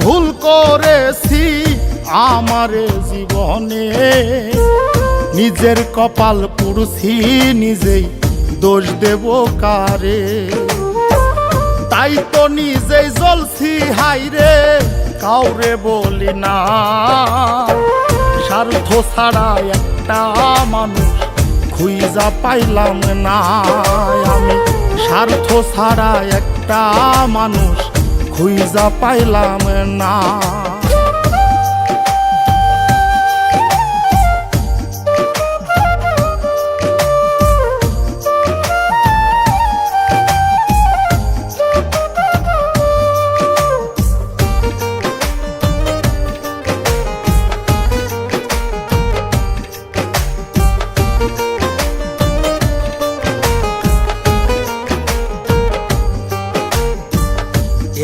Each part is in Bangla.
ভুল করেছি আমারে জীবনে, নিজের কপাল পুড়ছি নিজেই, দোষ দেব কারে? তাই তো নিজেই জ্বলছি হাইরে, কাউরে বলি না। স্বার্থ ছাড়া একটা মানুষ খুঁজা পাইলাম না আমি, স্বার্থ ছাড়া একটা মানুষ খুঁজা পাইলাম না।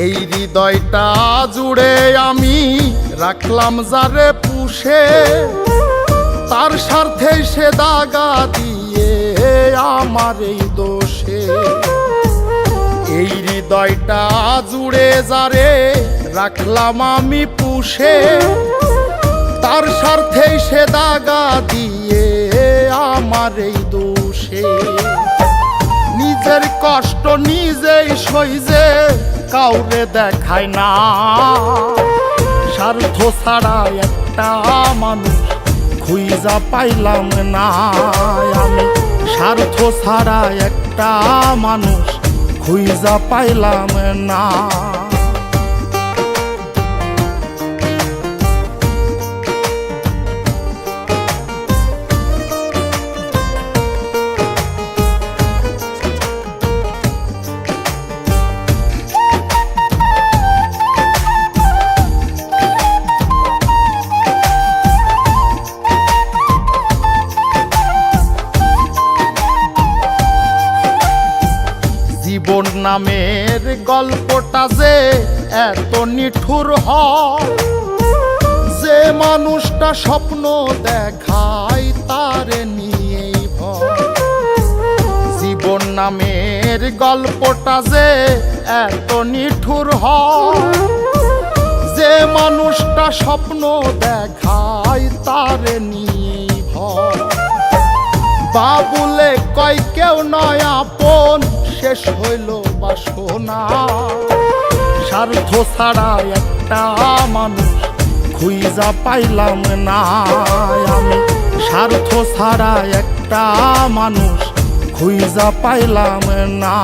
এই হৃদয়টা জুড়ে আমি রাখলাম যারে পুষে, তার স্বার্থে সে দাগা দিয়ে আমার এই দোষে। এই হৃদয়টা জুড়ে যারে রাখলাম আমি পুষে, তার স্বার্থে সে দাগা দিয়ে আমার এই দোষে। নিজের কষ্ট নিজেই সইজে কাউরে দেখায় না, স্বার্থ ছাড়া একটা মানুষ খুঁজা পাইলাম না আমি, স্বার্থ ছাড়া একটা মানুষ খুঁজা পাইলাম না। জীবন নামের গল্পটা যে এত নিঠুর হয়, যে মানুষটা স্বপ্ন দেখায় তারে নিয়েই ভয়। জীবন নামের গল্পটা যে এত নিঠুর হয়, যে মানুষটা স্বপ্ন দেখায় তারে নিয়েই ভয়। বাবুলে কয় কেউ নয় আপন, শেষ হইল বাসনা। স্বার্থ ছাড়া একটা মানুষ খুঁজা পাইলাম না আমি, স্বার্থ ছাড়া একটা মানুষ খুঁজা পাইলাম না।